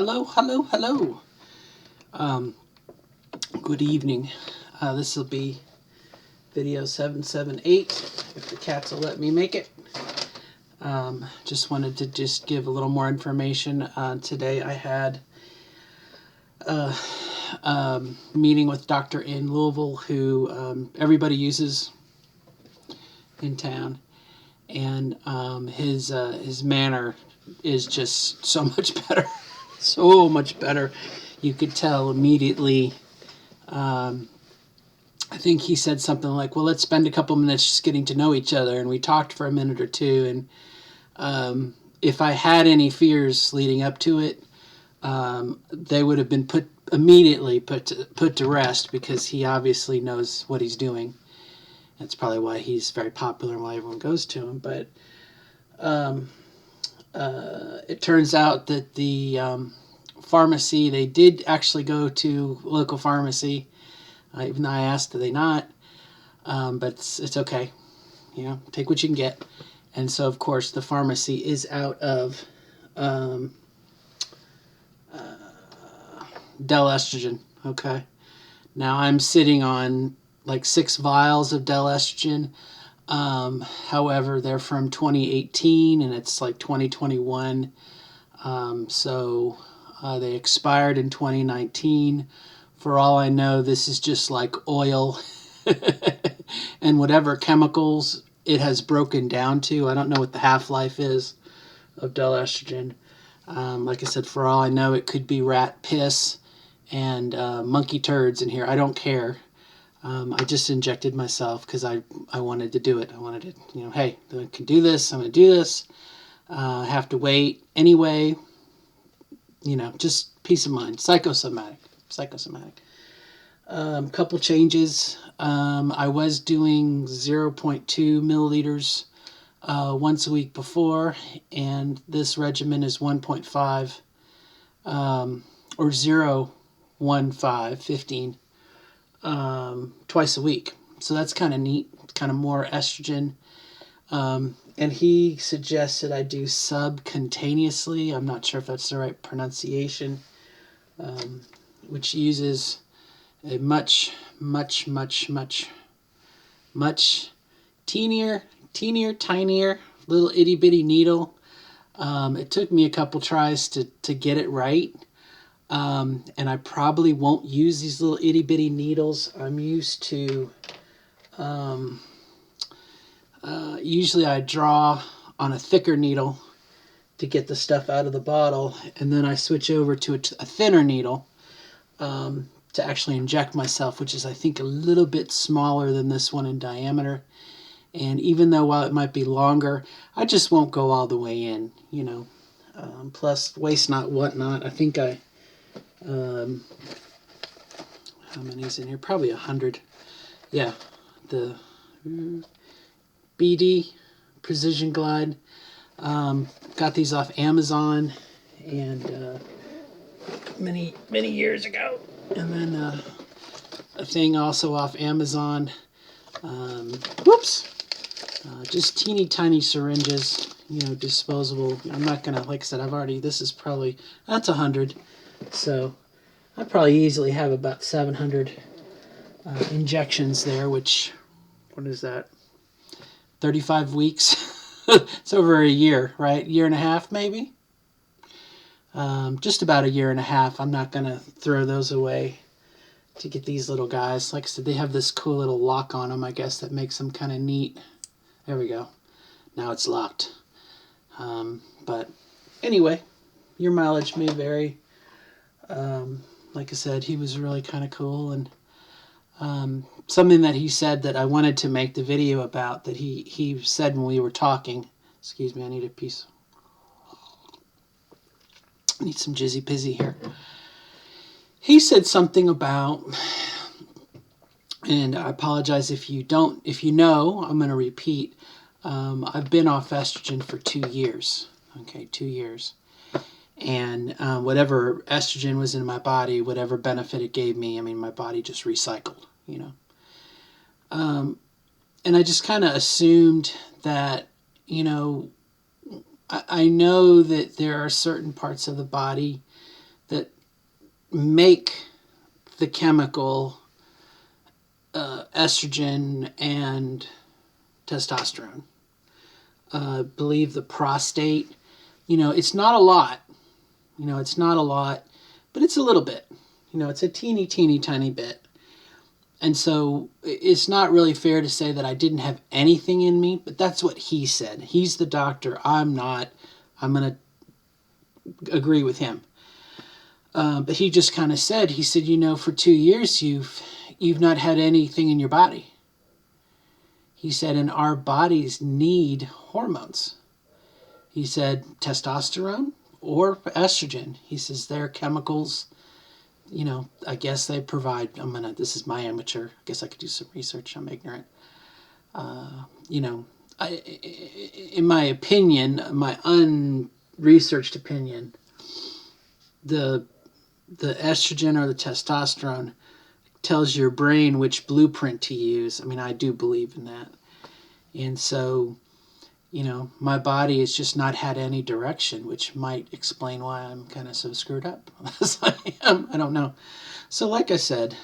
Hello, hello, hello. Um, Good evening. This will be video 778, if the cats will let me make it. Just wanted to give a little more information. Today I had a meeting with Dr. in Louisville who everybody uses in town. And his manner is just so much better. So much better. You could tell immediately. I think he said something like, well, let's spend a couple minutes just getting to know each other. And we talked for a minute or two. And if I had any fears leading up to it, they would have been immediately put to rest, because he obviously knows what he's doing. That's probably why he's very popular and why everyone goes to him. But it turns out that the pharmacy, they did actually go to local pharmacy, even though I asked, do they not? But it's okay. You know, take what you can get. And so, of course, the pharmacy is out of Del Estrogen. Okay. Now I'm sitting on like 6 vials of Del Estrogen. However, they're from 2018 and it's like 2021. So they expired in 2019. For all I know, this is just like oil and whatever chemicals it has broken down to. I don't know what the half-life is of Del Estrogen. Like I said, for all I know, it could be rat piss and monkey turds in here. I don't care. I just injected myself because I wanted to do it. I wanted to, you know, hey, I can do this. I'm going to do this. I have to wait anyway. You know, just peace of mind. Psychosomatic. Couple changes. I was doing 0.2 milliliters once a week before, and this regimen is 1.5 or 0.15 twice a week. So that's kind of neat. It's kind of more estrogen. And he suggested I do subcutaneously. I'm not sure if that's the right pronunciation, which uses a much teenier, tinier little itty bitty needle. It took me a couple tries to get it right. And I probably won't use these little itty bitty needles. I'm used to, usually I draw on a thicker needle to get the stuff out of the bottle, and then I switch over to a thinner needle to actually inject myself, which is, I think, a little bit smaller than this one in diameter. And even though, while it might be longer, I just won't go all the way in, you know. Plus, waste not, what not. I think how many's in here? Probably 100. Yeah, the BD Precision Glide. Got these off Amazon and many years ago. And then a thing also off Amazon. Just teeny tiny syringes, you know, disposable. I'm not gonna, like I said, this is probably, that's 100. So I probably easily have about 700 injections there, which, what is that? 35 weeks. It's over a year, right? Year and a half, maybe? Just about a year and a half. I'm not going to throw those away to get these little guys. Like I said, they have this cool little lock on them, I guess, that makes them kind of neat. There we go. Now it's locked. But anyway, your mileage may vary. Like I said, he was really kind of cool. And something that he said that I wanted to make the video about, that he said when we were talking. Excuse me, I need a piece. I need some Jizzy Pizzy here. He said something about, and I apologize if you know, I'm going to repeat. I've been off estrogen for 2 years. Okay, 2 years. And whatever estrogen was in my body, whatever benefit it gave me, I mean, my body just recycled, you know. And I just kind of assumed that, you know, I know that there are certain parts of the body make the chemical estrogen and testosterone. I believe the prostate, it's not a lot. It's not a lot, but it's a little bit. It's a teeny, teeny, tiny bit. And so it's not really fair to say that I didn't have anything in me, but that's what he said. He's the doctor. I'm not. I'm going to agree with him. But he just kind of said, he said, for 2 years you've not had anything in your body. He said, and our bodies need hormones. He said, testosterone or estrogen. He says, they're chemicals, I guess they provide, this is my amateur. I guess I could do some research. I'm ignorant. In my opinion, my unresearched opinion, the estrogen or the testosterone tells your brain which blueprint to use. I do believe in that. And so, my body has just not had any direction, which might explain why I'm kind of so screwed up as I am. I don't know. So like I said,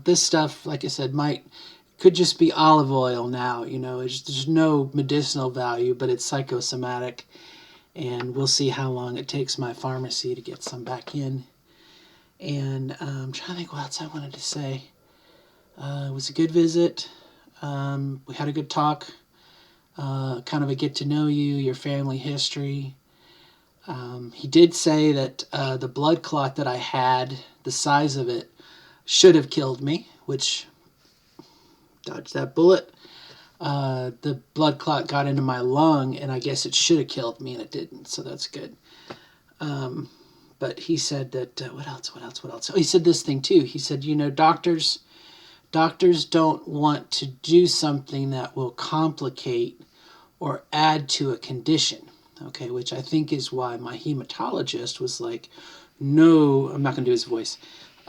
this stuff, like I said, could just be olive oil now. There's no medicinal value, but it's psychosomatic. And we'll see how long it takes my pharmacy to get some back in. And I'm trying to think what else I wanted to say. It was a good visit. We had a good talk. Kind of a get to know you, your family history. He did say that the blood clot that I had, the size of it, should have killed me, which dodged that bullet. The blood clot got into my lung, and I guess it should have killed me, and it didn't, so that's good. But he said that, what else? Oh, he said this thing too. He said, doctors don't want to do something that will complicate or add to a condition, okay, which I think is why my hematologist was like, no, I'm not going to do his voice.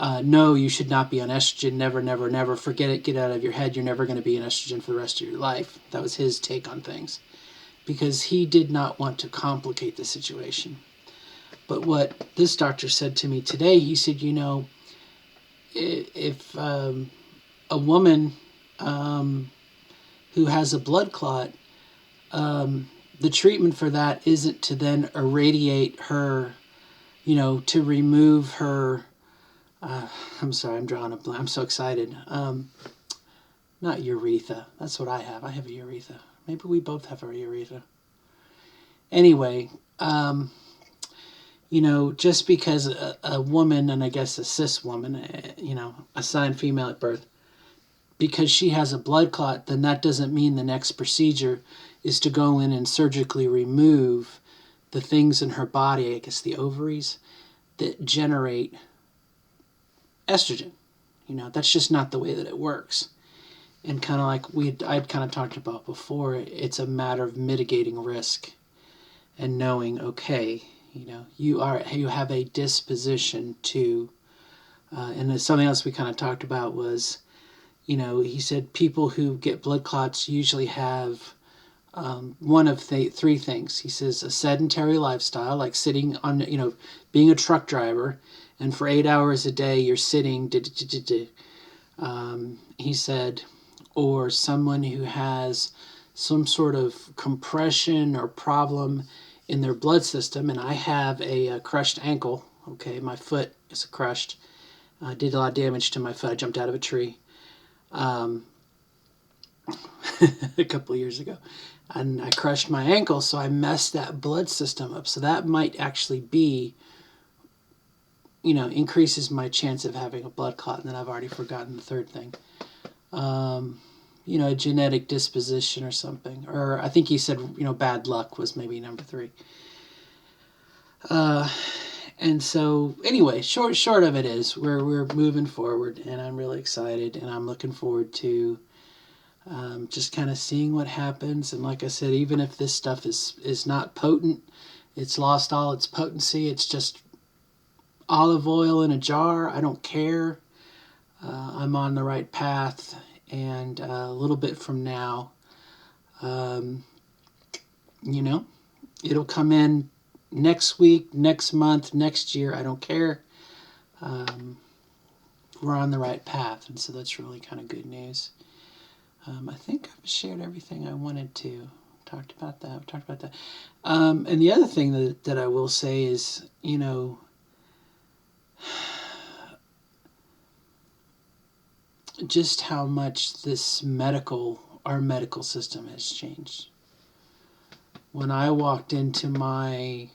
No, you should not be on estrogen. Never, never, never. Forget it. Get out of your head. You're never going to be on estrogen for the rest of your life. That was his take on things, because he did not want to complicate the situation. But what this doctor said to me today, he said, if a woman who has a blood clot, the treatment for that isn't to then irradiate her, to remove her. I'm sorry, I'm drawing a blank. I'm so excited. Not urethra. That's what I have. I have a urethra. Maybe we both have a urethra. Anyway, just because a woman, and I guess a cis woman, assigned female at birth, because she has a blood clot, then that doesn't mean the next procedure is to go in and surgically remove the things in her body, I guess the ovaries, that generate estrogen. That's just not the way that it works. And kind of like I'd kind of talked about before, it's a matter of mitigating risk and knowing, okay, you have a disposition to, and something else we kind of talked about was, he said people who get blood clots usually have one of three things. He says a sedentary lifestyle, like sitting on, being a truck driver, and for 8 hours a day you're sitting. He said, or someone who has some sort of compression or problem in their blood system. And I have a crushed ankle. Okay, my foot is crushed. I did a lot of damage to my foot. I jumped out of a tree a couple of years ago, and I crushed my ankle, so I messed that blood system up. So that might actually be, increases my chance of having a blood clot. And then I've already forgotten the third thing. A genetic disposition or something. Or I think he said, bad luck was maybe number 3. And so anyway, short of it is we're moving forward, and I'm really excited, and I'm looking forward to just kind of seeing what happens. And like I said, even if this stuff is not potent, it's lost all its potency. It's just olive oil in a jar. I don't care. I'm on the right path, and a little bit from now, it'll come in next week, next month, next year. I don't care. we're on the right path, and so that's really kind of good news. I think I've shared everything I wanted to. Talked about that. And the other thing that I will say is, just how much our medical system has changed. When I walked into my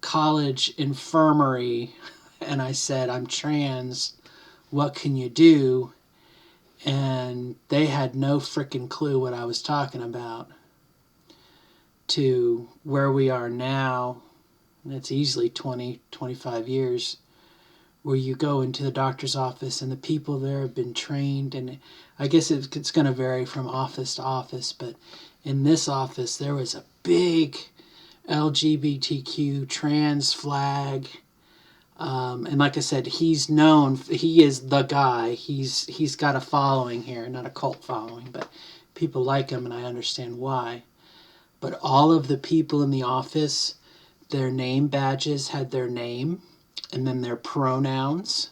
college infirmary and I said, I'm trans, what can you do? And they had no freaking clue what I was talking about, to where we are now, and it's easily 20, 25 years, where you go into the doctor's office and the people there have been trained, and I guess it's going to vary from office to office, but in this office there was a big LGBTQ trans flag. And like I said, he is the guy. He's got a following here, not a cult following, but people like him, and I understand why. But all of the people in the office, their name badges had their name and then their pronouns.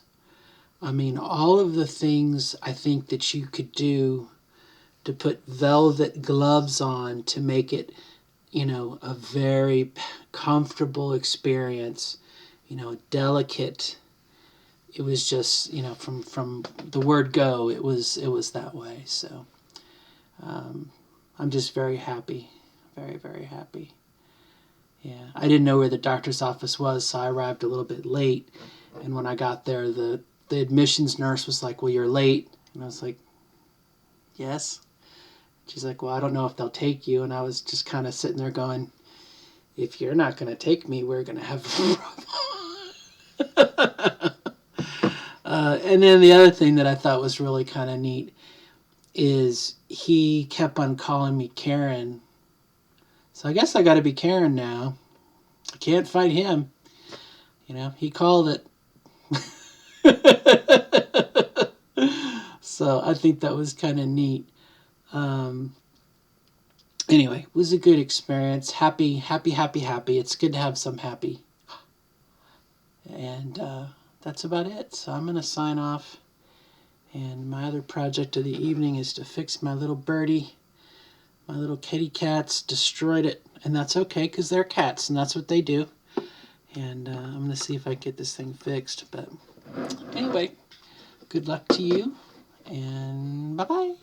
I mean, all of the things I think that you could do to put velvet gloves on to make it, a very comfortable experience, delicate. It was just, from the word go, it was that way. So I'm just very happy, very, very happy. Yeah, I didn't know where the doctor's office was, so I arrived a little bit late. And when I got there, the admissions nurse was like, well, you're late. And I was like, yes. She's like, well, I don't know if they'll take you. And I was just kind of sitting there going, if you're not going to take me, we're going to have a problem. And then the other thing that I thought was really kind of neat is he kept on calling me Karen. So I guess I got to be Karen now. I can't fight him. He called it. So I think that was kind of neat. Anyway, it was a good experience. Happy. It's good to have some happy. And that's about it. So I'm going to sign off. And my other project of the evening is to fix my little birdie. My little kitty cats destroyed it. And that's okay, because they're cats, and that's what they do. And I'm going to see if I can get this thing fixed. But anyway, good luck to you. And bye-bye.